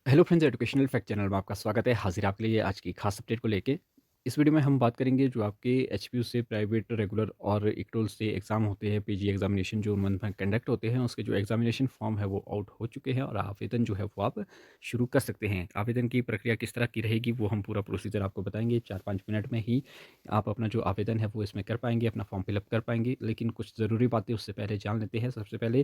Hello friends, educational fact channel में आपका स्वागत है। हाजिर आपके लिए आज की खास अपडेट को लेके। इस वीडियो में हम बात करेंगे जो आपके एचपीयू से प्राइवेट रेगुलर और इक्टोल से एग्ज़ाम होते हैं, पीजी एग्जामिनेशन जो मंथ में कंडक्ट होते हैं, उसके जो एग्जामिनेशन फॉर्म है वो आउट हो चुके हैं और आवेदन जो है वो आप शुरू कर सकते हैं। आवेदन की प्रक्रिया किस तरह की रहेगी वो हम पूरा प्रोसीजर आपको बताएंगे। 4-5 मिनट में ही आप अपना जो आवेदन है वो इसमें कर पाएंगे, अपना फॉर्म फिलअप कर पाएंगे। लेकिन कुछ ज़रूरी बातें उससे पहले जान लेते हैं। सबसे पहले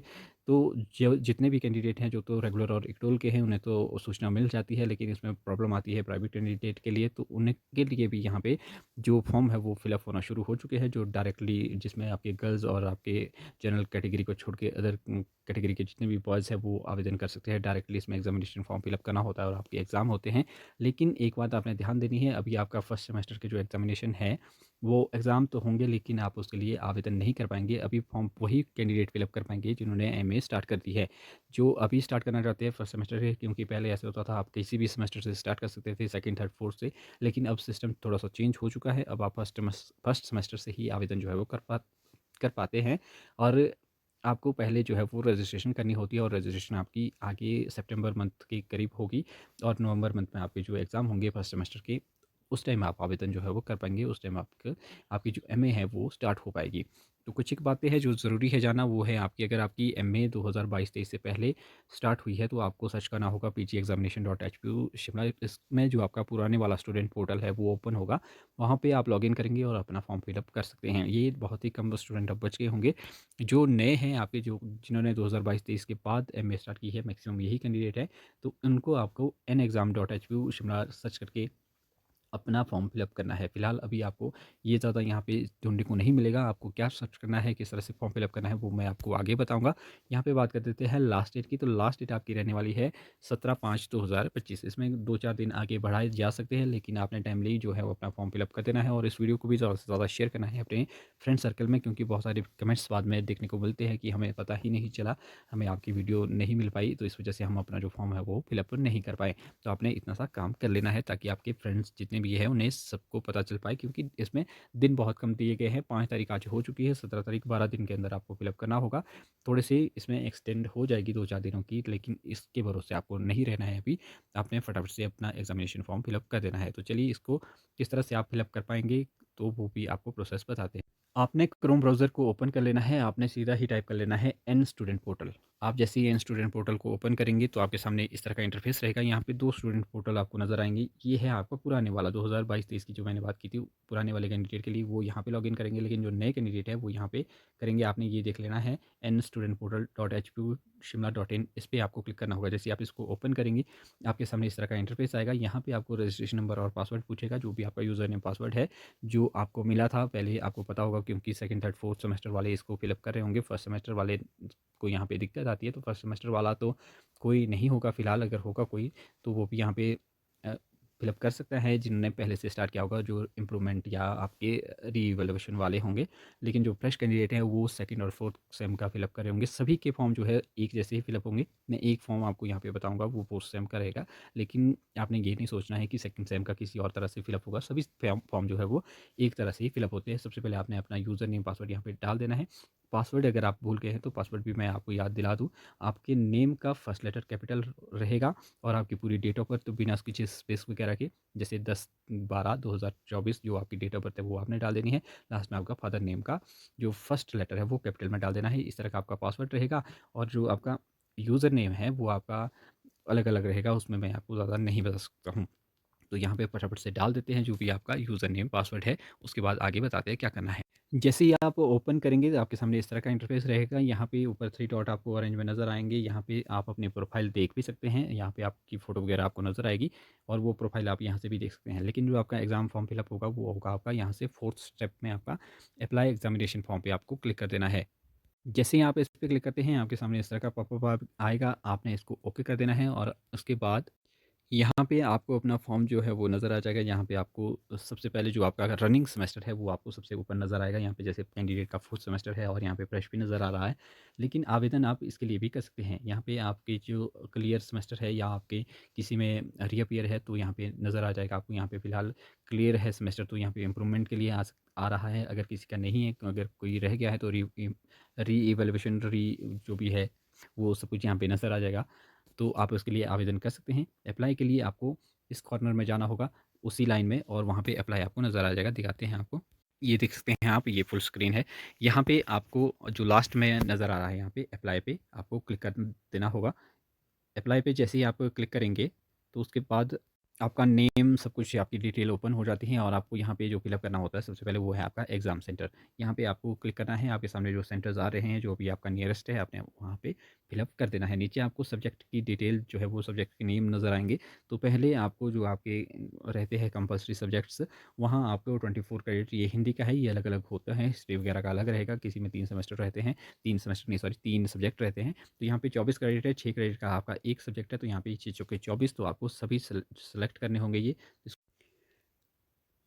तो जो जितने भी कैंडिडेट हैं जो तो रेगुलर और इक्टोल के हैं उन्हें तो सूचना मिल जाती है, लेकिन इसमें प्रॉब्लम आती है प्राइवेट कैंडिडेट के लिए। तो उनके लिए भी यहाँ पे जो फॉर्म है वो फिलअप होना शुरू हो चुके हैं, जो डायरेक्टली जिसमें आपके गर्ल्स और आपके जनरल कैटेगरी को छोड़ के अदर कैटेगरी के जितने भी बॉयज़ हैं वो आवेदन कर सकते हैं। डायरेक्टली इसमें एग्जामिनेशन फॉर्म फिलअप करना होता है और आपके एग्ज़ाम होते हैं। लेकिन एक बात आपने ध्यान देनी है, अभी आपका फर्स्ट सेमेस्टर के जो एग्जामिनेशन है वो एग्ज़ाम तो होंगे, लेकिन आप उसके लिए आवेदन नहीं कर पाएंगे। अभी फॉर्म वही कैंडिडेट फिलअप कर पाएंगे जिन्होंने एमए स्टार्ट कर दी है। जो अभी स्टार्ट करना चाहते हैं फर्स्ट सेमेस्टर से, क्योंकि पहले ऐसे होता था आप किसी भी सेमेस्टर से स्टार्ट कर सकते थे, सेकंड, थर्ड, फोर्थ से। लेकिन अब सिस्टम थोड़ा सा चेंज हो चुका है। अब आप फर्स्ट सेमेस्टर से ही आवेदन जो है वो कर पाते हैं। और आपको पहले जो है वो रजिस्ट्रेशन करनी होती है और रजिस्ट्रेशन आपकी आगे सितंबर मंथ के करीब होगी और नवंबर मंथ में आपके जो एग्ज़ाम होंगे फर्स्ट सेमेस्टर के, उस टाइम आप आवेदन जो है वो कर पाएंगे। उस टाइम आपकी जो एमए है वो स्टार्ट हो पाएगी। तो कुछ एक बातें हैं जो ज़रूरी है जानना, वो है आपकी अगर आपकी एमए 2022-23 से पहले स्टार्ट हुई है तो आपको सर्च करना होगा pgeexamination.hpu शिमला। इसमें जो आपका पुराने वाला स्टूडेंट पोर्टल है वो ओपन होगा। वहाँ पे आप लॉगिन करेंगे और अपना फॉर्म फिलअप कर सकते हैं। ये बहुत ही कम स्टूडेंट अब बच गए होंगे जो नए हैं आपके, जो जिन्होंने 2022-23 के बाद एमए स्टार्ट की है, मैक्सिमम यही कैंडिडेट है। तो उनको आपको nexam.hpu शिमला सर्च करके अपना फॉर्म फिलअप करना है। फिलहाल अभी आपको ये ज़्यादा यहाँ पे ढूँढने को नहीं मिलेगा। आपको क्या सर्च करना है, किस तरह से फॉर्म फिलअप करना है वो मैं आपको आगे बताऊँगा। यहाँ पे बात कर देते हैं लास्ट डेट की। तो लास्ट डेट आपकी रहने वाली है 17/5/2025। इसमें 2-4 दिन आगे बढ़ाए जा सकते हैं, लेकिन आपने टाइमली जो है वो अपना फॉर्म फिलअप कर देना है और इस वीडियो को भी ज़्यादा से ज़्यादा शेयर करना है अपने फ्रेंड सर्कल में, क्योंकि बहुत सारे कमेंट्स बाद में देखने को मिलते हैं कि हमें पता ही नहीं चला, हमें आपकी वीडियो नहीं मिल पाई, तो इस वजह से हम अपना जो फॉर्म है वो फिलअप नहीं कर पाए। तो आपने इतना सा काम कर लेना है ताकि आपके फ्रेंड्स जितने भी हैं उन्हें सबको पता चल पाए, क्योंकि इसमें दिन बहुत कम दिए गए हैं। 5 तारीख आज हो चुकी है, 17 तारीख, 12 दिन के अंदर आपको फिलअप करना होगा। थोड़ी सी इसमें एक्सटेंड हो जाएगी 2-4 दिनों की, लेकिन इसके भरोसे आपको नहीं रहना है। अभी आपने फटाफट से अपना एग्जामिनेशन फॉर्म फिलअप कर देना है। तो चलिए इसको किस तरह से आप फिलअप कर पाएंगे तो वो भी आपको प्रोसेस बताते हैं। आपने क्रोम ब्राउज़र को ओपन कर लेना है। आपने सीधा ही टाइप कर लेना है एन स्टूडेंट पोर्टल। आप जैसे ही एन स्टूडेंट पोर्टल को ओपन करेंगे तो आपके सामने इस तरह का इंटरफेस रहेगा। यहाँ पे 2 स्टूडेंट पोर्टल आपको नज़र आएंगे। ये है आपका पुराने वाला 2022-23 की जो मैंने बात की थी, पुराने वाले कैंडिडेट के लिए वो यहाँ पे लॉगिन करेंगे, लेकिन जो नए कैंडिडेट है वो यहाँ पे करेंगे। आपने ये देख लेना है एन स्टूडेंट पोर्टल .hpu-shimla.in, इस पर आपको क्लिक करना होगा। जैसे आप इसको ओपन करेंगे आपके सामने इस तरह का इंटरफेस आएगा। यहाँ पे आपको रजिस्ट्रेशन नंबर और पासवर्ड पूछेगा, जो भी आपका यूज़र नेम पासवर्ड है जो आपको मिला था पहले, आपको पता होगा क्योंकि सेकंड, थर्ड, फोर्थ सेमेस्टर वाले इसको फिलअप कर रहे होंगे। फर्स्ट सेमेस्टर वाले को यहाँ पे दिक्कत आती है, तो फर्स्ट सेमेस्टर वाला तो कोई नहीं होगा फिलहाल। अगर होगा कोई तो वो भी यहाँ पे फिलअप कर सकता है जिन्होंने पहले से स्टार्ट किया होगा, जो इम्प्रूवमेंट या आपके रीवैल्यूएशन वाले होंगे। लेकिन जो फ्रेश कैंडिडेट हैं वो सेकंड और फोर्थ सेम का फिलअप कर रहे होंगे। सभी के फॉर्म जो है एक जैसे ही फिलअप होंगे। मैं एक फॉर्म आपको यहाँ पे बताऊँगा वो फोर्थ सेम का रहेगा, लेकिन आपने ये नहीं सोचना है कि सेकंड सेम का किसी और तरह से फिलअप होगा। सभी फॉर्म जो है वो एक तरह से ही फिलअप होते हैं। सबसे पहले आपने अपना यूज़र नेम पासवर्ड यहाँ पे डाल देना है। पासवर्ड अगर आप भूल गए हैं तो पासवर्ड भी मैं आपको याद दिला दूँ। आपके नेम का फर्स्ट लेटर कैपिटल रहेगा और आपकी पूरी डेट ऑफ बर्थ तो बिना किसी स्पेस वगैरह के, जैसे 10/12/2024 जो आपकी डेट ऑफ बर्थ है वो आपने डाल देनी है। लास्ट में आपका फादर नेम का जो फर्स्ट लेटर है वो कैपिटल में डाल देना है। इस तरह का आपका पासवर्ड रहेगा और जो आपका यूज़र नेम है वो आपका अलग अलग रहेगा, उसमें मैं आपको ज़्यादा नहीं बता सकता हूँ। तो यहाँ पे फटाफट से डाल देते हैं जो भी आपका यूज़र नेम पासवर्ड है। उसके बाद आगे बताते हैं क्या करना है। जैसे ही आप ओपन करेंगे तो आपके सामने इस तरह का इंटरफेस रहेगा। यहाँ पे ऊपर 3 डॉट आपको ऑरेंज में नज़र आएँगे। यहाँ पे आप अपनी प्रोफ़ाइल देख भी सकते हैं। यहाँ पे आपकी फ़ोटो वगैरह आपको नज़र आएगी और वो प्रोफ़ाइल आप यहाँ से भी देख सकते हैं। लेकिन जो आपका एग्ज़ाम फॉर्म फिलअप होगा वो होगा आपका यहाँ से 4th स्टेप में आपका अप्लाई एग्ज़ामिनेशन फॉर्म पे आपको क्लिक कर देना है। जैसे ही आप इस पे क्लिक करते हैं आपके सामने इस तरह का पॉपअप आएगा। आपने इसको ओके कर देना है और उसके बाद यहाँ पे आपको अपना फॉर्म जो है वो नज़र आ जाएगा। यहाँ पे आपको सबसे पहले जो आपका रनिंग सेमेस्टर है वो आपको सबसे ऊपर नज़र आएगा। यहाँ पे जैसे कैंडिडेट का 4th सेमेस्टर है और यहाँ पे फ्रेश भी नज़र आ रहा है। लेकिन आवेदन आप इसके लिए भी कर सकते हैं। यहाँ पे आपके जो क्लियर सेमेस्टर है या आपके किसी में रीअपीयर है तो यहाँ पे नज़र आ जाएगा आपको। यहाँ पे फ़िलहाल क्लियर है सेमेस्टर तो यहाँ पे इम्प्रूवमेंट के लिए आ रहा है। अगर किसी का नहीं है, तो अगर कोई रह गया है तो री इवैल्यूएशन जो भी है वो सब कुछ यहाँ पे नज़र आ जाएगा। तो आप उसके लिए आवेदन कर सकते हैं। अप्लाई के लिए आपको इस कॉर्नर में जाना होगा उसी लाइन में, और वहाँ पे अप्लाई आपको नज़र आ जाएगा। दिखाते हैं आपको, ये देख सकते हैं आप, ये फुल स्क्रीन है। यहाँ पे आपको जो लास्ट में नज़र आ रहा है, यहाँ पे अप्लाई पे आपको क्लिक कर देना होगा। अप्लाई पे जैसे ही आप क्लिक करेंगे तो उसके बाद आपका नेम, सब कुछ आपकी डिटेल ओपन हो जाती है, और आपको यहाँ पे जो फिलअप करना होता है सबसे पहले वो है आपका एग्ज़ाम सेंटर। यहाँ पे आपको क्लिक करना है, आपके सामने जो सेंटर्स आ रहे हैं, जो भी आपका नियरेस्ट है, आपने वहाँ पे फिलअप कर देना है। नीचे आपको सब्जेक्ट की डिटेल जो है वो सब्जेक्ट के नेम नज़र आएंगे। तो पहले आपको जो आपके रहते हैं कंपल्सरी सब्जेक्ट्स, वहाँ आपको 24 क्रेडिट, ये हिंदी का है, ये अलग अलग होता है, हिस्ट्री वगैरह का अलग रहेगा। किसी में 3 सेमेस्टर रहते हैं, 3 सेमेस्टर नहीं सॉरी 3 सब्जेक्ट रहते हैं। तो यहाँ पे 24 क्रेडिट है, 6 क्रेडिट का आपका एक सब्जेक्ट है, तो यहाँ पे 6 चौके 24, तो आपको सभी सेलेक्ट करने होंगे ये।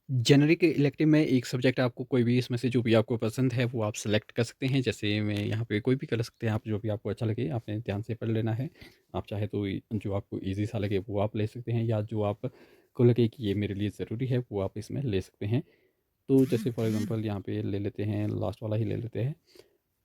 जेनेरिक इलेक्टिव में एक सब्जेक्ट आपको कोई भी इसमें से जो भी आपको पसंद है वो आप सेलेक्ट कर सकते हैं। जैसे मैं यहाँ पे कोई भी कर सकते हैं आप, जो भी आपको अच्छा लगे आपने ध्यान से पढ़ लेना है। आप चाहे तो जो आपको ईज़ी सा लगे वो आप ले सकते हैं, या जो आपको लगे कि ये मेरे लिए ज़रूरी है वो आप इसमें ले सकते हैं। तो जैसे फॉर एग्ज़ाम्पल यहाँ पे ले लेते हैं, लास्ट वाला ही ले लेते हैं।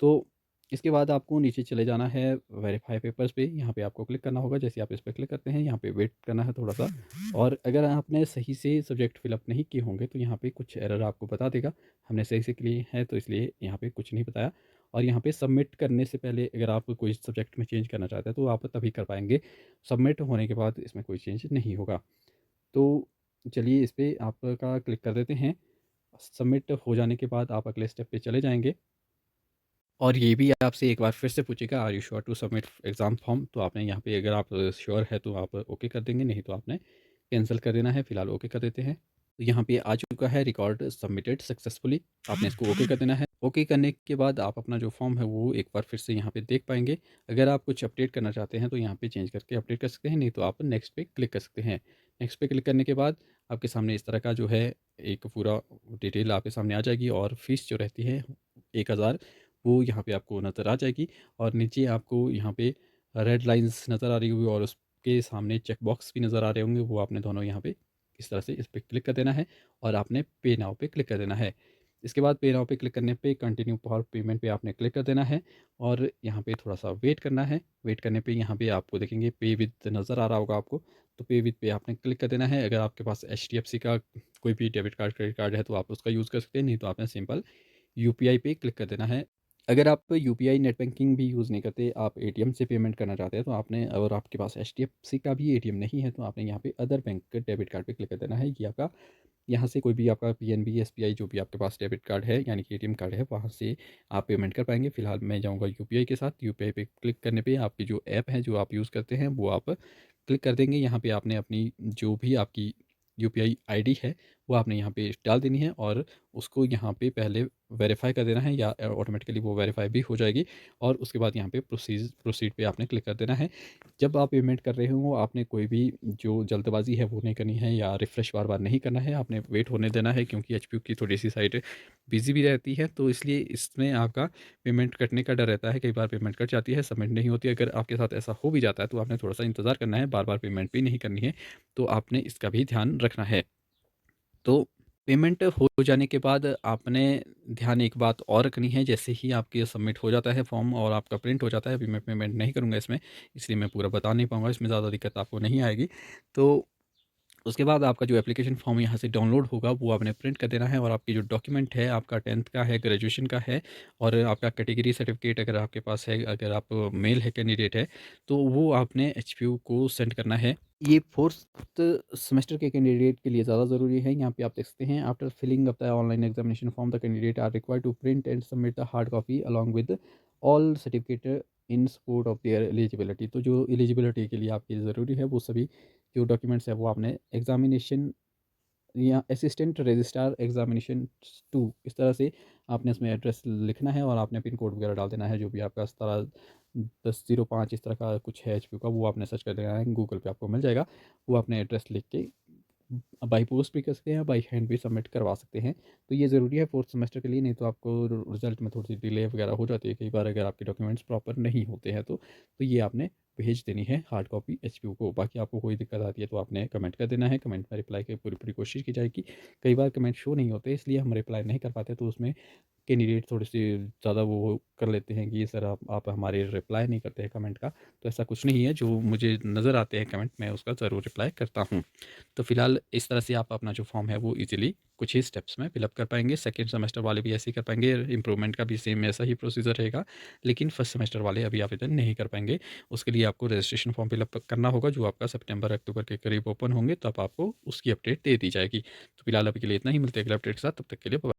तो इसके बाद आपको नीचे चले जाना है वेरीफाई पेपर्स पे, यहाँ पे आपको क्लिक करना होगा। जैसे आप इस पे क्लिक करते हैं, यहाँ पे वेट करना है थोड़ा सा, और अगर आपने सही से सब्जेक्ट फिलअप नहीं किए होंगे तो यहाँ पे कुछ एरर आपको बता देगा। हमने सही से लिए हैं तो इसलिए यहाँ पे कुछ नहीं बताया। और यहाँ पे सबमिट करने से पहले अगर आप कोई सब्जेक्ट में चेंज करना चाहते हैं तो आप तभी कर पाएंगे, सबमिट होने के बाद इसमें कोई चेंज नहीं होगा। तो चलिए इस पर आपका क्लिक कर देते हैं। सबमिट हो जाने के बाद आप अगले स्टेप पे चले जाएंगे, और ये भी आपसे एक बार फिर से पूछेगा, are you sure to submit exam form. तो आपने यहाँ पे अगर आप श्योर है तो आप ओके कर देंगे, नहीं तो आपने कैंसिल कर देना है। फिलहाल ओके कर देते हैं। तो यहाँ पे आ चुका है रिकॉर्ड सबमिटेड सक्सेसफुली, आपने इसको ओके कर देना है। ओके करने के बाद आप अपना जो फॉर्म है वो एक बार फिर से यहाँ पे देख पाएंगे। अगर आप कुछ अपडेट करना चाहते हैं तो यहाँ पे चेंज करके अपडेट कर सकते हैं, नहीं तो आप नेक्स्ट पे क्लिक कर सकते हैं। नेक्स्ट पे क्लिक करने के बाद आपके सामने इस तरह का जो है एक पूरा डिटेल आपके सामने आ जाएगी, और फीस जो रहती है 1000, वो यहाँ पे आपको नज़र आ जाएगी। और नीचे आपको यहाँ पे रेड लाइंस नज़र आ रही होगी, और उसके सामने चेक बॉक्स भी नज़र आ रहे होंगे, वो आपने दोनों यहाँ पे इस तरह से इस पर क्लिक कर देना है, और आपने पे नाउ पे क्लिक कर देना है। इसके बाद पे नाउ पे क्लिक करने पे कंटिन्यू फॉर पेमेंट पे आपने क्लिक कर देना है, और यहाँ पे थोड़ा सा वेट करना है। वेट करने पे यहाँ पे आपको देखेंगे पे विद नज़र आ रहा होगा आपको, तो पे विद पे आपने क्लिक कर देना है। अगर आपके पास HDFC का कोई भी डेबिट कार्ड क्रेडिट कार्ड है तो आप उसका यूज़ कर सकते हैं, नहीं तो आपने सिंपल UPI पे क्लिक कर देना है। अगर आप यूपीआई नेट बैंकिंग भी यूज़ नहीं करते, आप एटीएम से पेमेंट करना चाहते हैं, तो आपने, और आपके पास एचडीएफसी का भी एटीएम नहीं है, तो आपने यहाँ पे अदर बैंक के डेबिट कार्ड पे क्लिक कर देना है। ये आपका यहाँ से कोई भी आपका पीएनबी एसबीआई जो भी आपके पास डेबिट कार्ड है यानी कि एटीएम कार्ड है, वहाँ से आप पेमेंट कर पाएंगे। फिलहाल मैं जाऊँगा यूपीआई के साथ। यूपीआई पे क्लिक करने पे आपकी जो ऐप है जो आप यूज़ करते हैं वो आप क्लिक कर देंगे। यहाँ पे आपने अपनी जो भी आपकी यूपीआई आईडी है वो आपने यहाँ पे डाल देनी है, और उसको यहाँ पे पहले वेरीफाई कर देना है, या ऑटोमेटिकली वो वेरीफाई भी हो जाएगी। और उसके बाद यहाँ पे प्रोसीड पे आपने क्लिक कर देना है। जब आप पेमेंट कर रहे हो आपने कोई भी जो जल्दबाजी है वो नहीं करनी है, या रिफ़्रेश बार बार नहीं करना है, आपने वेट होने देना है, क्योंकि एचपीयू की थोड़ी सी साइट बिजी भी रहती है, तो इसलिए इसमें आपका पेमेंट कटने का डर रहता है। कई बार पेमेंट कट जाती है, सबमिट नहीं होती। अगर आपके साथ ऐसा हो भी जाता है तो आपने थोड़ा सा इंतज़ार करना है, बार बार पेमेंट भी नहीं करनी है, तो आपने इसका भी ध्यान रखना है। तो पेमेंट हो जाने के बाद आपने ध्यान एक बात और रखनी है। जैसे ही आपके सबमिट हो जाता है फॉर्म और आपका प्रिंट हो जाता है, अभी मैं पेमेंट नहीं करूँगा इसमें, इसलिए मैं पूरा बता नहीं पाऊँगा, इसमें ज़्यादा दिक्कत आपको नहीं आएगी। तो उसके बाद आपका जो एप्लीकेशन फॉर्म यहाँ से डाउनलोड होगा वो आपने प्रिंट कर देना है, और आपकी जो डॉक्यूमेंट है आपका 10th का है, ग्रेजुएशन का है, और आपका कैटेगरी सर्टिफिकेट अगर आपके पास है, अगर आप मेल है कैंडिडेट है, तो वो आपने एचपीयू को सेंड करना है। ये फोर्थ सेमेस्टर के कैंडिडेट के लिए ज़्यादा ज़रूरी है। यहाँ पे आप देख सकते हैं, after filling up the online examination form the candidate are required to print and submit the hard copy along with all certificate in support of their eligibility. तो जो एलिजिबिलिटी के लिए आपकी ज़रूरी है वो सभी जो डॉक्यूमेंट्स है वो आपने एग्जामिनेशन या असिस्टेंट रजिस्ट्रार एग्जामिनेशन 2 इस तरह से आपने इसमें एड्रेस लिखना है, और आपने पिन कोड वगैरह डाल देना है, जो भी आपका 17-10-05 इस तरह का कुछ है एचपी का, वो आपने सर्च कर देना है, गूगल पे आपको मिल जाएगा। वो आपने एड्रेस लिख के बाई पोस्ट भी कर सकते हैं, बाई हैंड भी सबमिट करवा सकते हैं। तो ये ज़रूरी है फोर्थ सेमेस्टर के लिए, नहीं तो आपको रिजल्ट में थोड़ी सी डिले वगैरह हो जाती है कई बार, अगर आपके डॉक्यूमेंट्स प्रॉपर नहीं होते हैं तो ये आपने भेज देनी है हार्ड कॉपी एचपीयू को। बाकी आपको कोई दिक्कत आती है तो आपने कमेंट कर देना है, कमेंट में रिप्लाई की पूरी कोशिश की जाएगी। कई बार कमेंट शो नहीं होते इसलिए हम रिप्लाई नहीं कर पाते, तो उसमें कैंडिडेट थोड़े-से ज़्यादा वो कर लेते हैं कि सर आप हमारे रिप्लाई नहीं करते हैं कमेंट का। तो ऐसा कुछ नहीं है, जो मुझे नज़र आते हैं कमेंट मैं उसका ज़रूर रिप्लाई करता हूँ। तो फिलहाल इस तरह से आप अपना जो फॉर्म है वो ईज़िली कुछ ही स्टेप्स में फिल अप कर पाएँगे। सेकंड सेमेस्टर वाले भी ऐसे ही कर पाएँगे, इम्प्रूवमेंट का भी सेम ऐसा ही प्रोसीजर रहेगा। लेकिन फर्स्ट सेमेस्टर वाले अभी आवेदन नहीं कर पाएँगे। उसके लिए आपको रजिस्ट्रेशन फॉर्म फिल अप करना होगा, जो आपका सितंबर-अक्टूबर के करीब ओपन होंगे, तब आपको उसकी अपडेट दे दी जाएगी। तो फिलहाल अभी के लिए इतना ही, मिलते हैं अगले अपडेट के साथ, तब तक के लिए बाय।